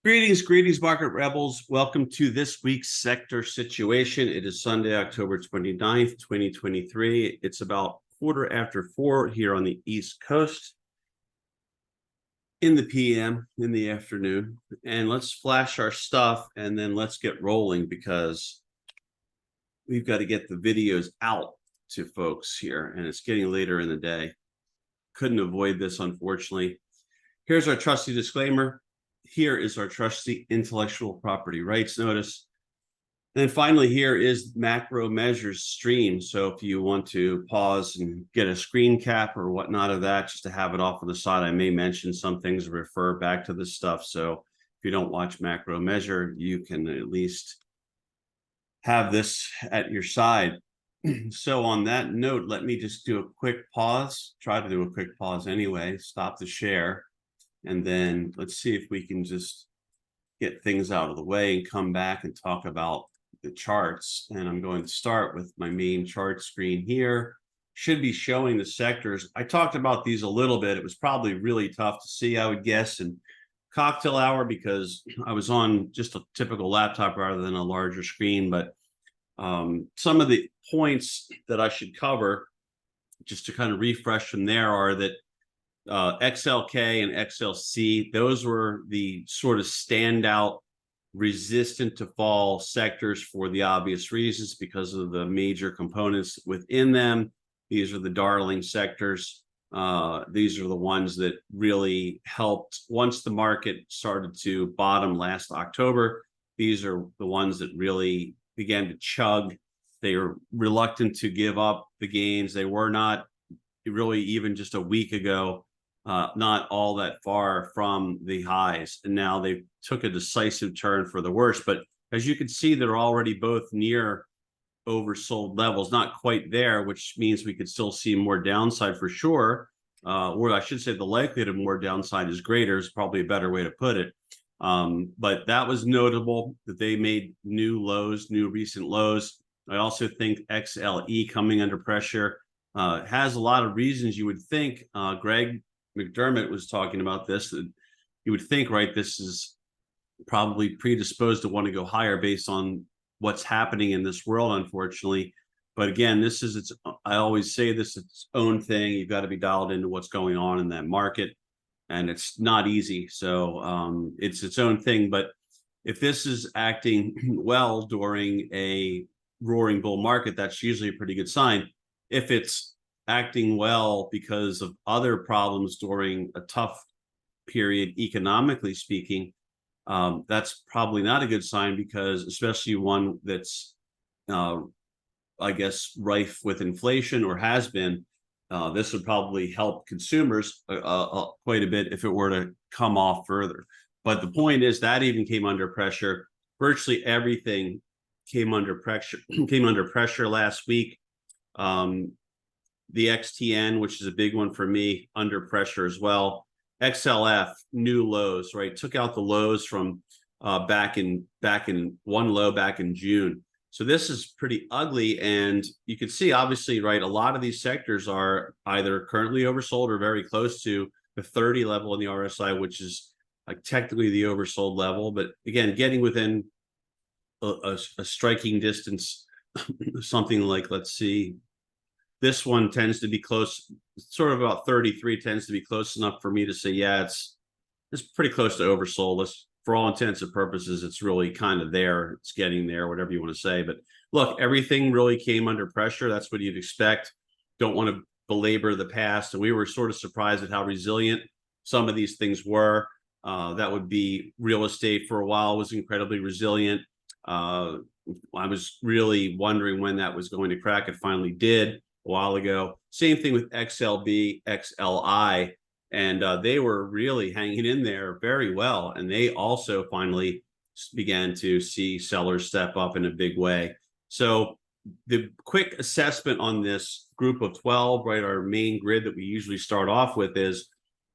Greetings, market rebels. Welcome to this week's sector situation. It is Sunday, October 29th, 2023. It's about 4:15 here on the East Coast in the PM, in the afternoon. And let's flash our stuff and then let's get rolling because we've got to get the videos out to folks here. And it's getting later in the day. Couldn't avoid this, unfortunately. Here's our trusty disclaimer. Here is our trusty intellectual property rights notice. And finally, here is macro measures stream. So if you want to pause and get a screen cap or whatnot of that, just to have it off on the side, I may mention some things, refer back to this stuff. So if you don't watch macro measure, you can at least have this at your side. So on that note, let me just do a quick pause, try to do a quick pause anyway, stop the share. And then let's see if we can just get things out of the way and come back and talk about the charts. And I'm going to start with my main chart screen here. Should be showing the sectors. I talked about these a little bit. It was probably really tough to see, I would guess, in cocktail hour because I was on just a typical laptop rather than a larger screen. But some of the points that I should cover, just to kind of refresh from there, are that XLK and XLC, those were the sort of standout resistant to fall sectors for the obvious reasons because of the major components within them. These are the darling sectors. These are the ones that really helped once the market started to bottom last October. These are the ones that really began to chug. They were reluctant to give up the gains. They were not really, even just a week ago, not all that far from the highs. And now they took a decisive turn for the worse. But as you can see, they're already both near oversold levels, not quite there, which means we could still see more downside for sure. Or I should say the likelihood of more downside is greater is probably a better way to put it. But that was notable that they made new lows, new recent lows. I also think XLE coming under pressure has a lot of reasons. You would think Greg McDermott was talking about this, that you would think, right, this is probably predisposed to want to go higher based on what's happening in this world, unfortunately. But again, this is its, I always say this, its own thing. You've got to be dialed into what's going on in that market, and it's not easy. So it's its own thing. But if this is acting well during a roaring bull market, that's usually a pretty good sign. If it's acting well because of other problems during a tough period, economically speaking, that's probably not a good sign, because especially one that's, I guess, rife with inflation or has been, this would probably help consumers quite a bit if it were to come off further. But the point is that even came under pressure. Virtually everything came under pressure last week. The XTN, which is a big one for me, under pressure as well. XLF, new lows, right? Took out the lows from back in one low back in June. So this is pretty ugly. And you can see, obviously, right, a lot of these sectors are either currently oversold or very close to the 30 level in the RSI, which is like technically the oversold level. But again, getting within a striking distance, something like, let's see, this one tends to be close, sort of about 33 tends to be close enough for me to say, yeah, it's pretty close to oversold. For all intents and purposes, it's really kind of there. It's getting there, whatever you want to say. But look, everything really came under pressure. That's what you'd expect. Don't want to belabor the past. And we were sort of surprised at how resilient some of these things were. That would be real estate for a while was incredibly resilient. I was really wondering when that was going to crack. It finally did a while ago. Same thing with XLB, XLI, and they were really hanging in there very well. And they also finally began to see sellers step up in a big way. So the quick assessment on this group of 12, right, our main grid that we usually start off with, is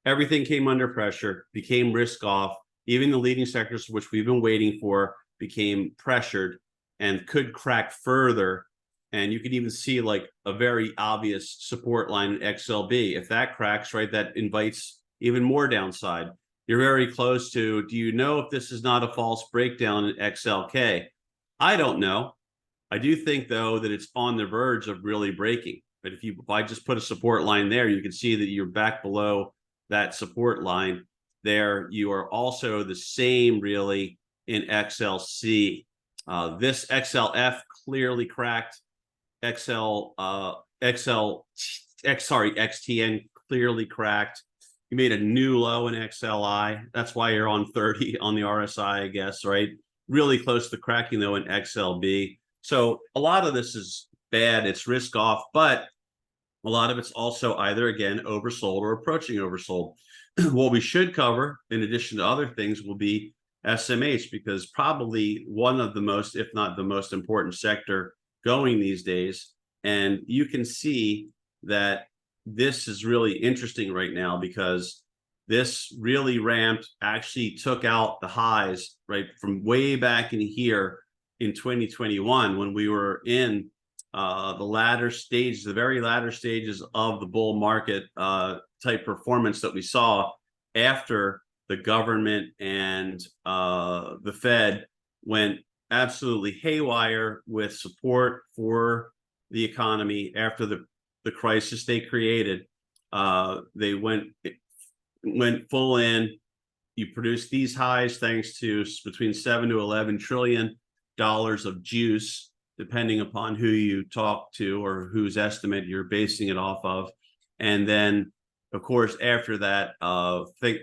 everything came under pressure, became risk off. Even the leading sectors, which we've been waiting for, became pressured and could crack further. And you could even see like a very obvious support line in XLB. If that cracks, right, that invites even more downside. you're very close to, do you know if this is not a false breakdown in XLK? I don't know. I do think, though, that it's on the verge of really breaking. But if I just put a support line there, you can see that you're back below that support line there. You are also the same really in XLC. This XLF clearly cracked. XTN clearly cracked. You made a new low in XLI. That's why you're on 30 on the RSI, I guess, right? Really close to cracking, though, in XLB. So a lot of this is bad. It's risk off, but a lot of it's also either, again, oversold or approaching oversold. What we should cover, in addition to other things, will be SMH, because probably one of the most, if not the most important sector going these days. And you can see that this is really interesting right now, because this really ramped, actually took out the highs right from way back in here in 2021, when we were in the latter stages, the very latter stages of the bull market type performance that we saw after the government and the Fed went absolutely haywire with support for the economy after the crisis they created. They went full in. You produced these highs thanks to between 7 to 11 trillion dollars of juice, depending upon who you talk to or whose estimate you're basing it off of. And then, of course, after that,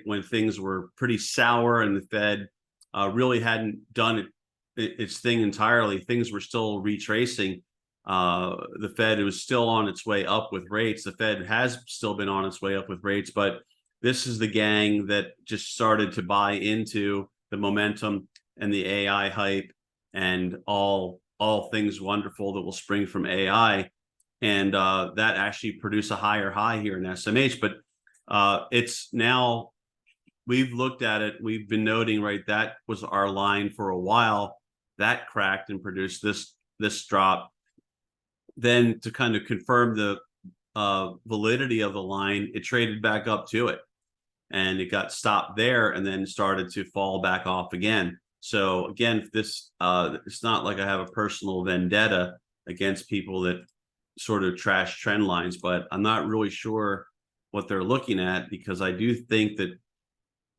when things were pretty sour and the Fed really hadn't done its thing entirely, things were still retracing. The Fed was still on its way up with rates. The Fed has still been on its way up with rates, but this is the gang that just started to buy into the momentum and the AI hype and all things wonderful that will spring from AI. And that actually produced a higher high here in SMH. But it's now, we've looked at it, we've been noting, right, that was our line for a while. That cracked and produced this drop. Then to kind of confirm the validity of the line, it traded back up to it. And it got stopped there and then started to fall back off again. So again, this it's not like I have a personal vendetta against people that sort of trash trend lines, but I'm not really sure what they're looking at, because I do think that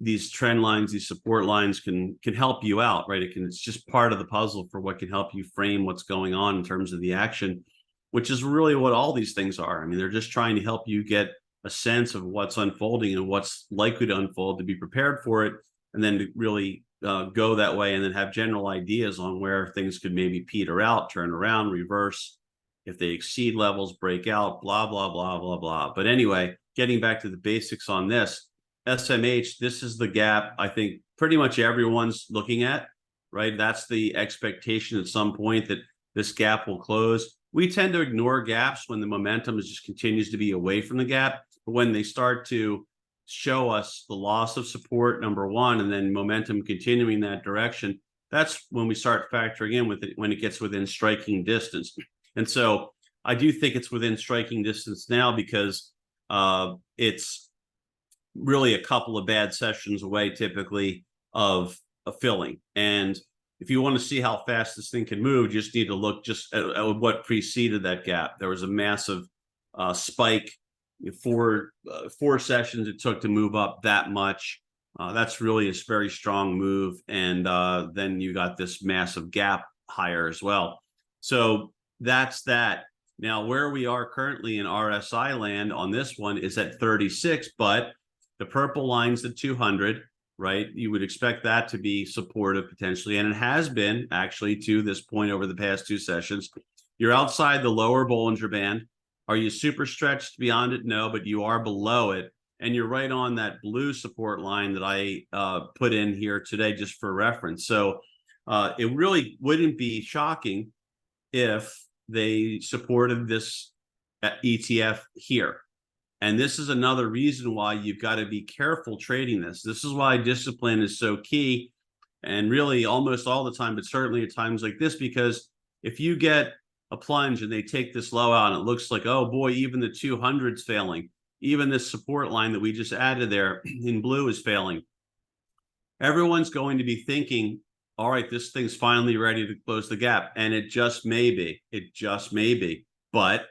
these trend lines, these support lines can help you out, right? It's just part of the puzzle for what can help you frame what's going on in terms of the action, which is really what all these things are. I mean, they're just trying to help you get a sense of what's unfolding and what's likely to unfold, to be prepared for it, and then to really go that way, and then have general ideas on where things could maybe peter out, turn around, reverse. If they exceed levels, break out, blah, blah, blah, blah, blah. But anyway, getting back to the basics on this, SMH, this is the gap I think pretty much everyone's looking at, right? That's the expectation at some point that this gap will close. We tend to ignore gaps when the momentum just continues to be away from the gap. But when they start to show us the loss of support, number one, and then momentum continuing that direction, that's when we start factoring in with it, when it gets within striking distance. And so I do think it's within striking distance now, because it's really a couple of bad sessions away typically of filling. And if you want to see how fast this thing can move, you just need to look just at what preceded that gap. There was a massive spike. Four sessions it took to move up that much. That's really a very strong move. And then you got this massive gap higher as well. So that's that. Now, where we are currently in RSI land on this one is at 36, but the purple line's the 200, right? You would expect that to be supportive potentially, and it has been actually to this point over the past two sessions. You're outside the lower Bollinger Band. Are you super stretched beyond it? No, but you are below it, and you're right on that blue support line that I put in here today just for reference. So it really wouldn't be shocking if they supported this ETF here. And this is another reason why you've got to be careful trading this. This is why discipline is so key, and really almost all the time, but certainly at times like this, because if you get a plunge and they take this low out and it looks like, oh boy, even the 200's failing, even this support line that we just added there in blue is failing. everyone's going to be thinking, all right, this thing's finally ready to close the gap. And it just may be. It just may be. But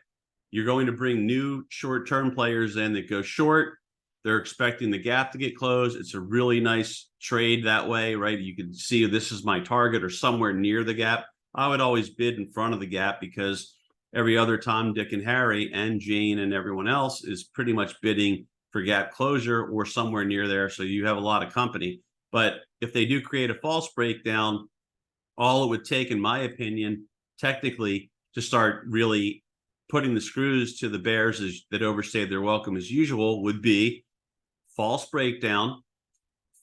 you're going to bring new short-term players in that go short. They're expecting the gap to get closed. It's a really nice trade that way, right? You can see this is my target or somewhere near the gap. I would always bid in front of the gap because every other Tom, Dick, and Harry and Jane and everyone else is pretty much bidding for gap closure or somewhere near there. So you have a lot of company. But if they do create a false breakdown, all it would take, in my opinion, technically, to start really putting the screws to the bears that overstayed their welcome as usual would be false breakdown,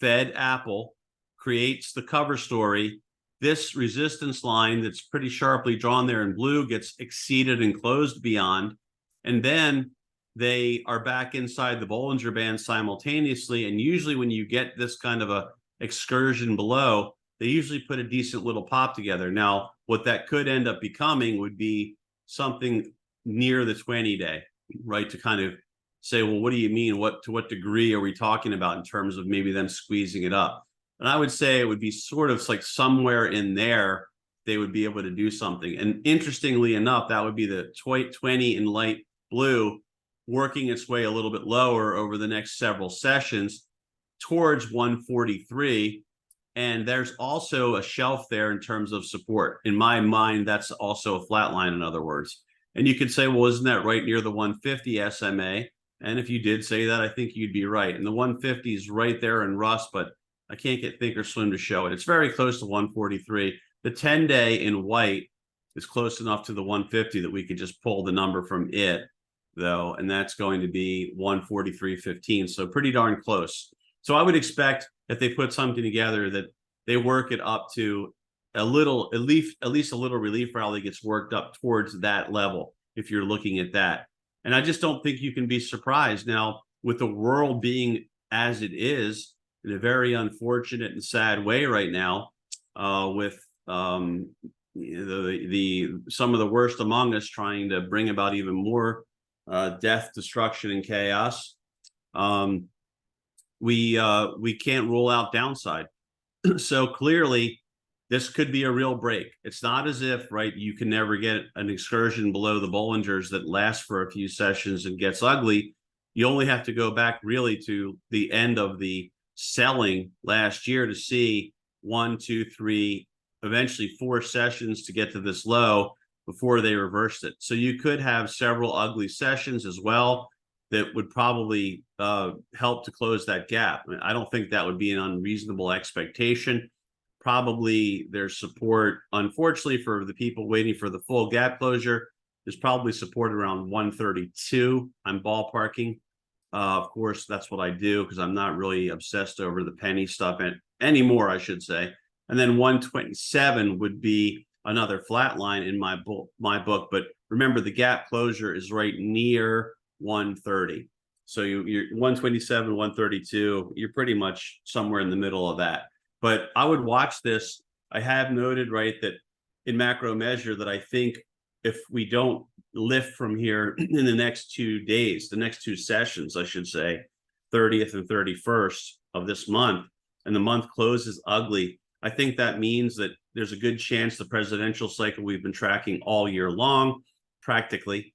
Fed Apple creates the cover story. This resistance line that's pretty sharply drawn there in blue gets exceeded and closed beyond. And then they are back inside the Bollinger Band simultaneously. And usually when you get this kind of a excursion below, they usually put a decent little pop together. Now, what that could end up becoming would be something near the 20-day, right? To kind of say, well, what do you mean? To what degree are we talking about in terms of maybe them squeezing it up? And I would say it would be sort of like somewhere in there, they would be able to do something. And interestingly enough, that would be the 20 in light blue working its way a little bit lower over the next several sessions towards 143. And there's also a shelf there in terms of support. In my mind, that's also a flat line, in other words. And you could say, well, isn't that right near the 150 SMA? And if you did say that, I think you'd be right. And the 150 is right there in rust, but I can't get Thinkorswim to show it. It's very close to 143. The 10-day in white is close enough to the 150 that we could just pull the number from it, though, and that's going to be 143.15. So pretty darn close. So I would expect if they put something together that they work it up to a little, at least a little relief rally gets worked up towards that level if you're looking at that. And I just don't think you can be surprised now with the world being as it is in a very unfortunate and sad way right now, with some of the worst among us trying to bring about even more death, destruction, and chaos. We can't rule out downside. So clearly, this could be a real break. It's not as if, right, you can never get an excursion below the Bollingers that lasts for a few sessions and gets ugly. You only have to go back really to the end of the selling last year to see 1, 2, 3, eventually 4 sessions to get to this low before they reversed it. So you could have several ugly sessions as well that would probably help to close that gap. I mean, I don't think that would be an unreasonable expectation. Probably there's support, unfortunately, for the people waiting for the full gap closure. There's probably support around 132. I'm ballparking. Of course, that's what I do because I'm not really obsessed over the penny stuff anymore, I should say. And then 127 would be another flat line in my book. But remember, the gap closure is right near 130. So you're 127, 132. You're pretty much somewhere in the middle of that. But I would watch this. I have noted, right, that in macro measure that I think if we don't lift from here in the next 2 days, the next 2 sessions, I should say, 30th and 31st of this month, and the month closes ugly, I think that means that there's a good chance the presidential cycle we've been tracking all year long, practically,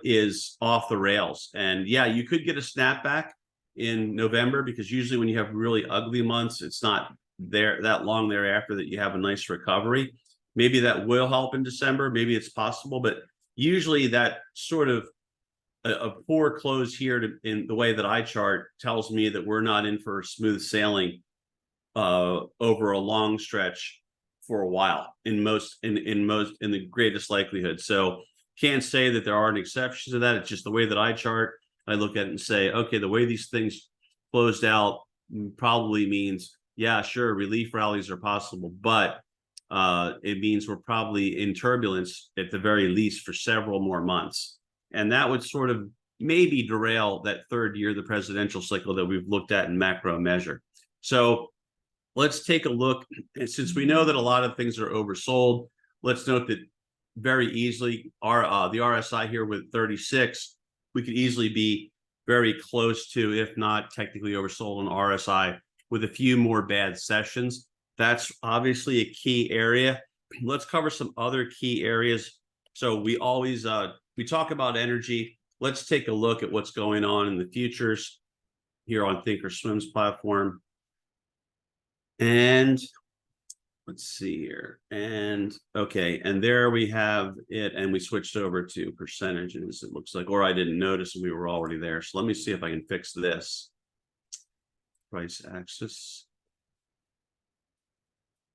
is off the rails. And yeah, you could get a snapback in November because usually when you have really ugly months, it's not there that long thereafter that you have a nice recovery. Maybe that will help in December. Maybe it's possible, but usually that sort of a poor close here in the way that I chart tells me that we're not in for smooth sailing over a long stretch for a while in the greatest likelihood. So can't say that there aren't exceptions to that. It's just the way that I chart. I look at it and say, okay, the way these things closed out probably means, yeah, sure, relief rallies are possible, but it means we're probably in turbulence at the very least for several more months. And that would sort of maybe derail that third year of the presidential cycle that we've looked at in macro measure. So let's take a look. And since we know that a lot of things are oversold, let's note that very easily the RSI here with 36, we could easily be very close to, if not technically oversold, on RSI with a few more bad sessions. That's obviously a key area. Let's cover some other key areas. So we always we talk about energy. Let's take a look at what's going on in the futures here on Thinkorswim's platform. And let's see here. And okay, and there we have it. And we switched over to percentages, it looks like, or I didn't notice we were already there. So let me see if I can fix this. Price axis.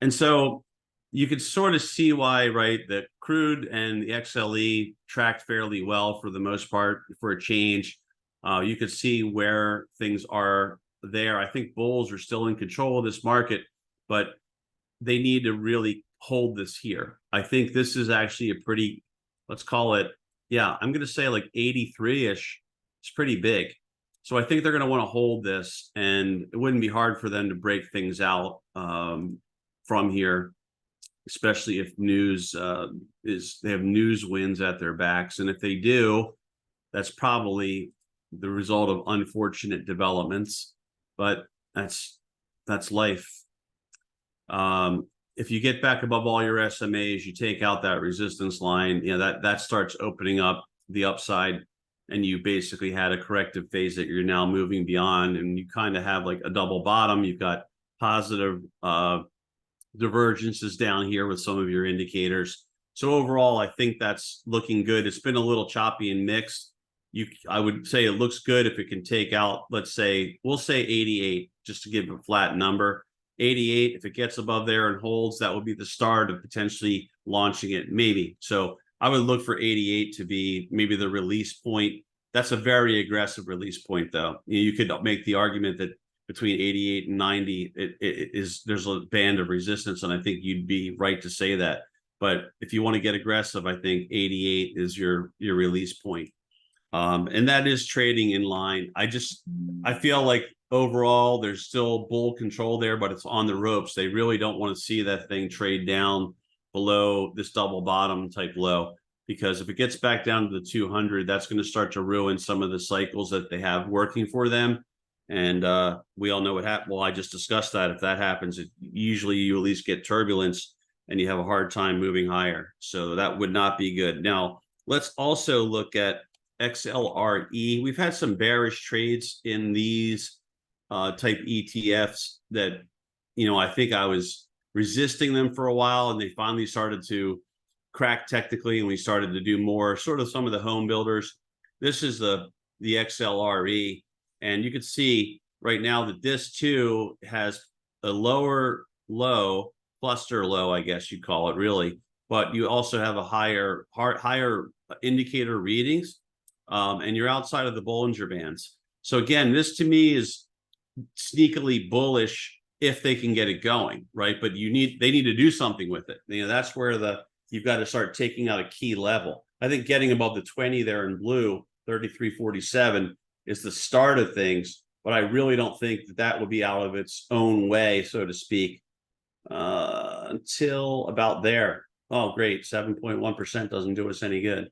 And so you could sort of see why, right, that crude and the XLE tracked fairly well for the most part for a change. You could see where things are there. I think bulls are still in control of this market, but they need to really hold this here. I think this is actually a pretty, let's call it, yeah, I'm going to say like 83-ish. It's pretty big. So I think they're going to want to hold this, and it wouldn't be hard for them to break things out from here, especially if news they have news wins at their backs. And if they do, that's probably the result of unfortunate developments, but that's life. If you get back above all your SMAs, you take out that resistance line, you know, that starts opening up the upside, and you basically had a corrective phase that you're now moving beyond, and you kind of have like a double bottom. You've got positive divergences down here with some of your indicators. So overall, I think that's looking good. It's been a little choppy and mixed. I would say it looks good if it can take out, let's say, we'll say 88, just to give a flat number. 88, if it gets above there and holds, that would be the start of potentially launching it, maybe. So I would look for 88 to be maybe the release point. That's a very aggressive release point, though. You could make the argument that between 88 and 90, there's a band of resistance, and I think you'd be right to say that. But if you want to get aggressive, I think 88 is your release point. And that is trading in line. I feel like overall there's still bull control there, but it's on the ropes. They really don't want to see that thing trade down below this double bottom type low, because if it gets back down to the 200, that's going to start to ruin some of the cycles that they have working for them. And we all know what happened. Well, I just discussed that. If that happens, usually you at least get turbulence and you have a hard time moving higher. So that would not be good. Now, let's also look at XLRE. We've had some bearish trades in these type ETFs that, you know, I think I was resisting them for a while, and they finally started to crack technically, and we started to do more, sort of some of the home builders. This is the XLRE, and you can see right now that this too has a lower low, cluster low, I guess you'd call it, really, but you also have a higher indicator readings, and you're outside of the Bollinger Bands. So again, this to me is sneakily bullish if they can get it going, right? But they need to do something with it. You know, that's where you've got to start taking out a key level. I think getting above the 20 there in blue, 33.47, is the start of things, but I really don't think that would be out of its own way, so to speak, until about there. Oh, great. 7.1% doesn't do us any good.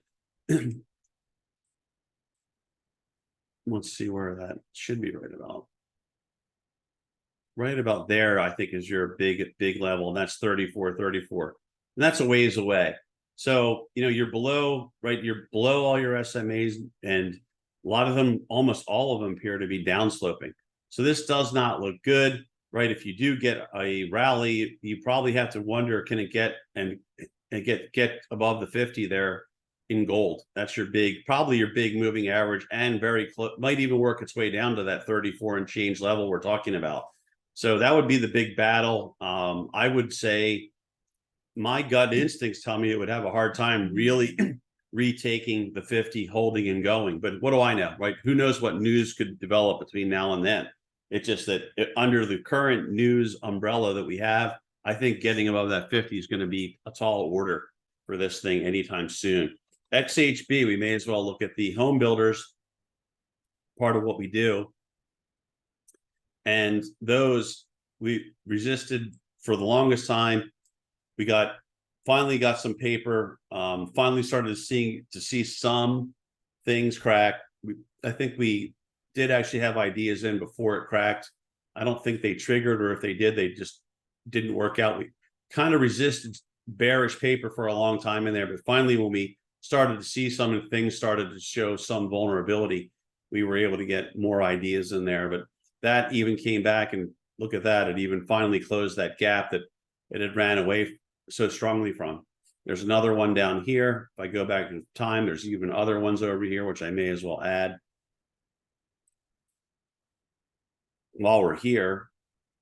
Let's see where that should be right about. Right about there, I think, is your big level, and that's 34.34. And that's a ways away. So, you know, you're below, right? You're below all your SMAs, and a lot of them, almost all of them, appear to be downsloping. So this does not look good, right? If you do get a rally, you probably have to wonder, can it get get above the 50 there in gold? That's probably your big moving average, and very close, might even work its way down to that 34 and change level we're talking about. So that would be the big battle. I would say my gut instincts tell me it would have a hard time really retaking the 50, holding and going. But what do I know, right? Who knows what news could develop between now and then? It's just that under the current news umbrella that we have, I think getting above that 50 is going to be a tall order for this thing anytime soon. XHB, we may as well look at the home builders, part of what we do. And those we resisted for the longest time. We finally got some paper, finally started to see some things crack. I think we did actually have ideas in before it cracked. I don't think they triggered, or if they did, they just didn't work out. We kind of resisted bearish paper for a long time in there, but finally when we started to see some and things started to show some vulnerability, we were able to get more ideas in there. But that even came back, and look at that, it even finally closed that gap that it had ran away so strongly from. There's another one down here. If I go back in time, there's even other ones over here, which I may as well add. While we're here,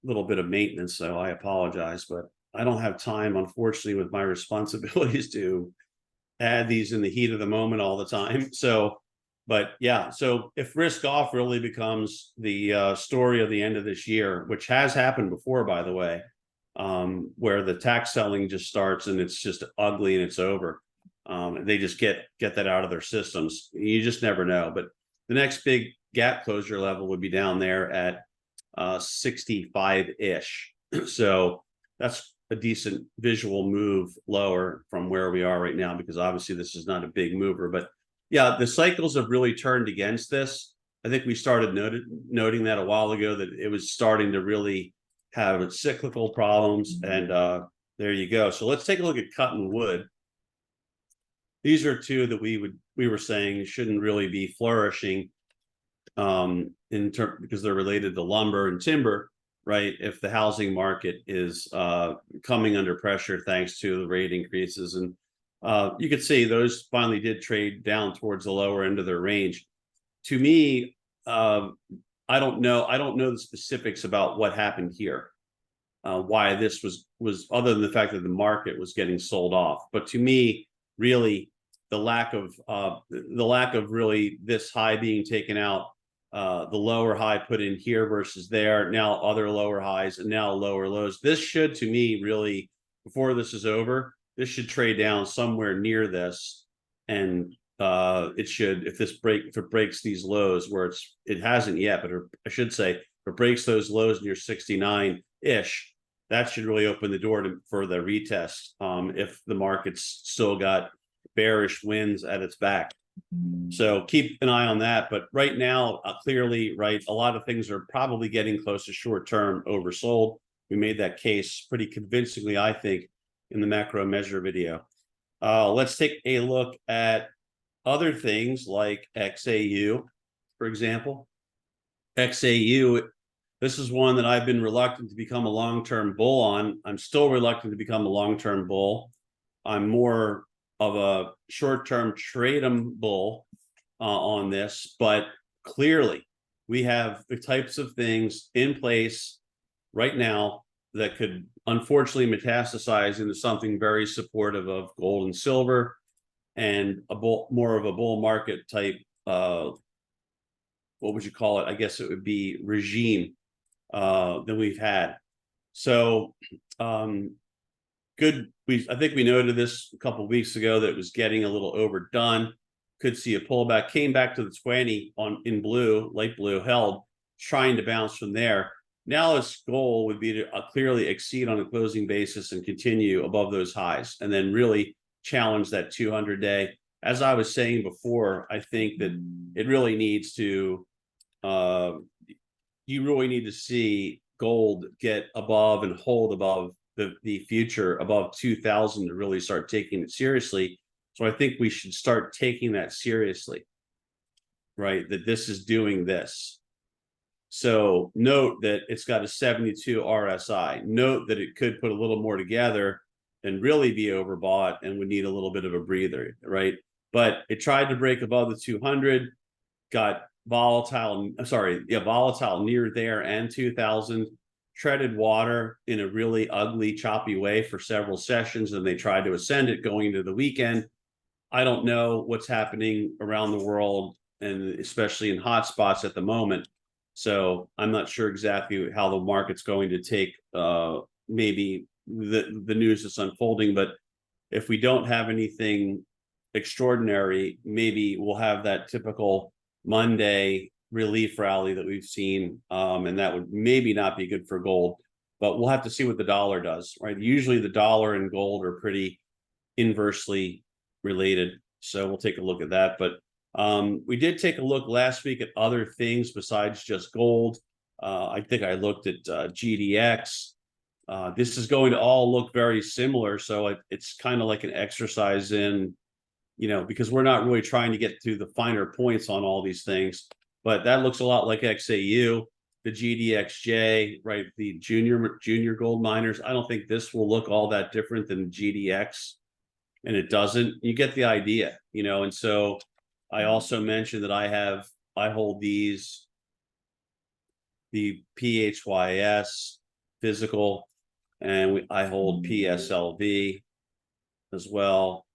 a little bit of maintenance, so I apologize, but I don't have time, unfortunately, with my responsibilities to add these in the heat of the moment all the time. So, but yeah, so if risk off really becomes the story of the end of this year, which has happened before, by the way, where the tax selling just starts and it's just ugly and it's over. They just get that out of their systems. You just never know. But the next big gap closure level would be down there at 65-ish. So that's a decent visual move lower from where we are right now, because obviously this is not a big mover. But yeah, the cycles have really turned against this. I think we started noting that a while ago, that it was starting to really have cyclical problems. And there you go. So let's take a look at cut and wood. These are two that we were saying shouldn't really be flourishing because they're related to lumber and timber, right? If the housing market is coming under pressure thanks to the rate increases. And you could see those finally did trade down towards the lower end of their range. To me, I don't know the specifics about what happened here, why this was other than the fact that the market was getting sold off. But to me, really, the lack of really this high being taken out, the lower high put in here versus there, now other lower highs and now lower lows. This should, to me, really, before this is over, this should trade down somewhere near this, and it should, if it breaks these lows where it hasn't yet, but I should say, if it breaks those lows near 69-ish, that should really open the door for the retest, if the market's still got bearish winds at its back. So keep an eye on that. But right now, clearly, right, a lot of things are probably getting close to short-term oversold. We made that case pretty convincingly, I think, in the macro measure video. Let's take a look at other things like XAU, for example. XAU, this is one that I've been reluctant to become a long-term bull on. I'm still reluctant to become a long-term bull. I'm more of a short-term trade 'em bull on this, but clearly we have the types of things in place right now that could unfortunately metastasize into something very supportive of gold and silver, and more of a bull market type, what would you call it? I guess it would be regime than we've had. So good. I think we noted this a couple of weeks ago that it was getting a little overdone. Could see a pullback. Came back to the 20 in blue, light blue, held, trying to bounce from there. Now its goal would be to clearly exceed on a closing basis and continue above those highs, and then really challenge that 200-day. As I was saying before, I think that it really needs to, you really need to see gold get above and hold above the future above 2000 to really start taking it seriously. So I think we should start taking that seriously, right? That this is doing this. So note that it's got a 72 RSI. Note that it could put a little more together and really be overbought and would need a little bit of a breather, right? But it tried to break above the 200, got volatile near there and 2000, treaded water in a really ugly, choppy way for several sessions, and they tried to ascend it going into the weekend. I don't know what's happening around the world, and especially in hot spots at the moment. So I'm not sure exactly how the market's going to take maybe the news that's unfolding. But if we don't have anything extraordinary, maybe we'll have that typical Monday relief rally that we've seen, and that would maybe not be good for gold, but we'll have to see what the dollar does, right? Usually the dollar and gold are pretty inversely related, so we'll take a look at that. But we did take a look last week at other things besides just gold. I think I looked at GDX. This is going to all look very similar. So it's kind of like an exercise in, because we're not really trying to get to the finer points on all these things, but that looks a lot like XAU, the GDXJ, right? The junior gold miners. I don't think this will look all that different than GDX, and it doesn't. You get the idea, and so I also mentioned that I hold these, the PHYS physical, and I hold PSLV as well.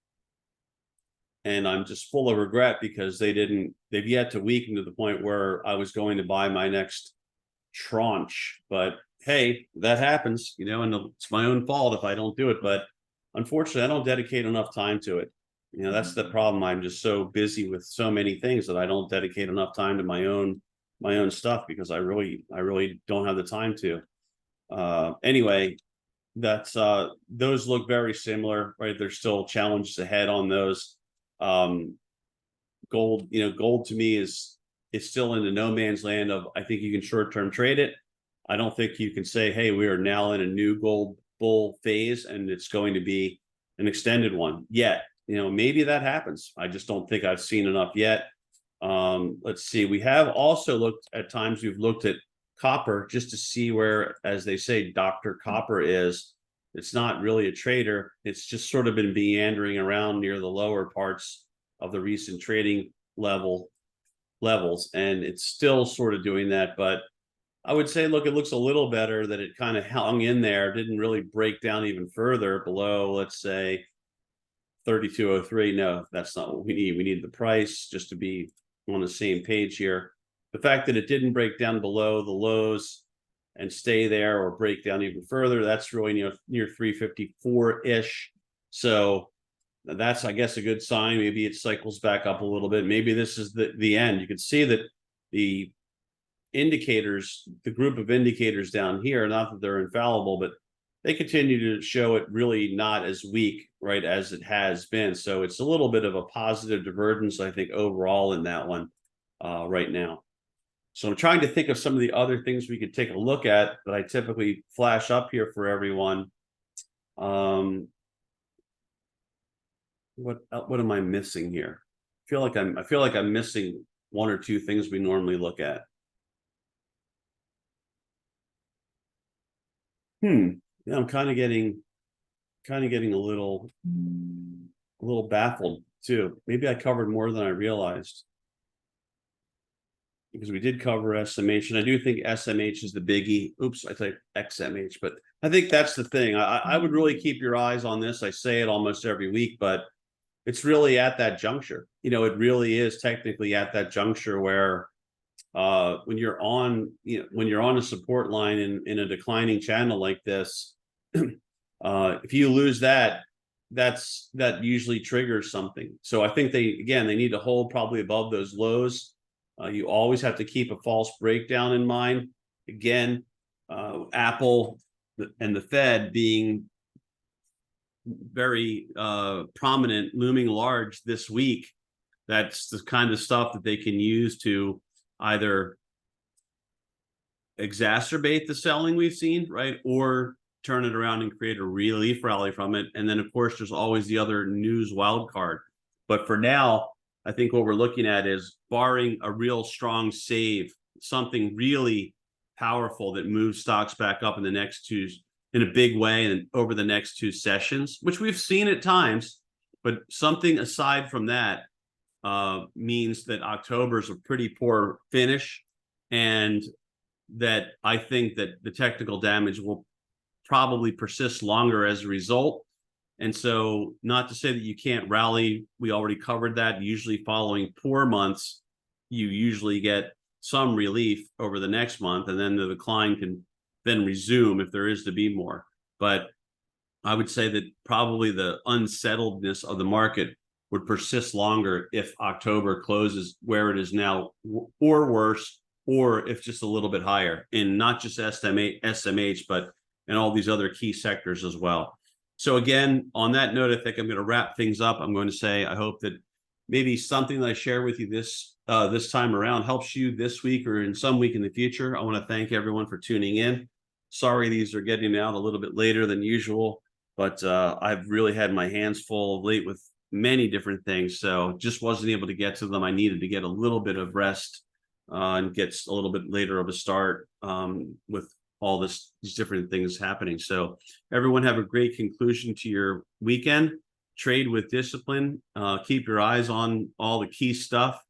And I'm just full of regret because they've yet to weaken to the point where I was going to buy my next tranche. But hey, that happens, and it's my own fault if I don't do it. But unfortunately, I don't dedicate enough time to it. That's the problem. I'm just so busy with so many things that I don't dedicate enough time to my own stuff because I really don't have the time to. Anyway, that's those look very similar, right? There's still challenges ahead on those. Gold, gold to me is still in the no man's land of, I think you can short-term trade it. I don't think you can say, hey, we are now in a new gold bull phase and it's going to be an extended one yet. Maybe that happens. I just don't think I've seen enough yet. Let's see. We have also looked at times, we've looked at copper just to see where, as they say, Dr. Copper is. It's not really a trader. It's just sort of been meandering around near the lower parts of the recent trading levels, and it's still sort of doing that. But I would say, look, it looks a little better that it kind of hung in there, didn't really break down even further below, let's say, 3203. No, that's not what we need. We need the price just to be on the same page here. The fact that it didn't break down below the lows and stay there or break down even further, that's really near 354-ish. So that's, I guess, a good sign. Maybe it cycles back up a little bit. Maybe this is the end. You can see that the indicators, the group of indicators down here, not that they're infallible, but they continue to show it really not as weak, right, as it has been. So it's a little bit of a positive divergence, I think, overall in that one right now. So I'm trying to think of some of the other things we could take a look at that I typically flash up here for everyone. What am I missing here? I feel like I'm missing one or two things we normally look at. Yeah, I'm kind of getting a little baffled too. Maybe I covered more than I realized, because we did cover SMH, and I do think SMH is the biggie. Oops, I typed XMH, but I think that's the thing. I would really keep your eyes on this. I say it almost every week, but it's really at that juncture. It really is technically at that juncture where when you're on a support line in a declining channel like this, if you lose that usually triggers something. So I think they need to hold probably above those lows. You always have to keep a false breakdown in mind. Again, Apple and the Fed being very prominent, looming large this week. That's the kind of stuff that they can use to either exacerbate the selling we've seen, right, or turn it around and create a relief rally from it. And then, of course, there's always the other news wild card. But for now, I think what we're looking at is, barring a real strong save, something really powerful that moves stocks back up in a big way and over the next two sessions, which we've seen at times. But something aside from that means that October is a pretty poor finish, and that I think that the technical damage will probably persist longer as a result. And so, not to say that you can't rally. We already covered that. Usually following poor months, you usually get some relief over the next month, and then the decline can then resume if there is to be more. But I would say that probably the unsettledness of the market would persist longer if October closes where it is now, or worse, or if just a little bit higher, in not just SMH, but in all these other key sectors as well. So again, on that note, I think I'm going to wrap things up. I'm going to say I hope that maybe something that I share with you this time around helps you this week or in some week in the future. I want to thank everyone for tuning in. Sorry, these are getting out a little bit later than usual, but I've really had my hands full of late with many different things, so just wasn't able to get to them. I needed to get a little bit of rest and get a little bit later of a start with all these different things happening. So everyone have a great conclusion to your weekend. Trade with discipline. Keep your eyes on all the key stuff.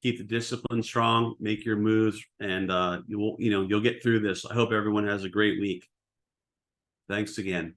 Keep the discipline strong. Make your moves, and you'll get through this. I hope everyone has a great week. Thanks again.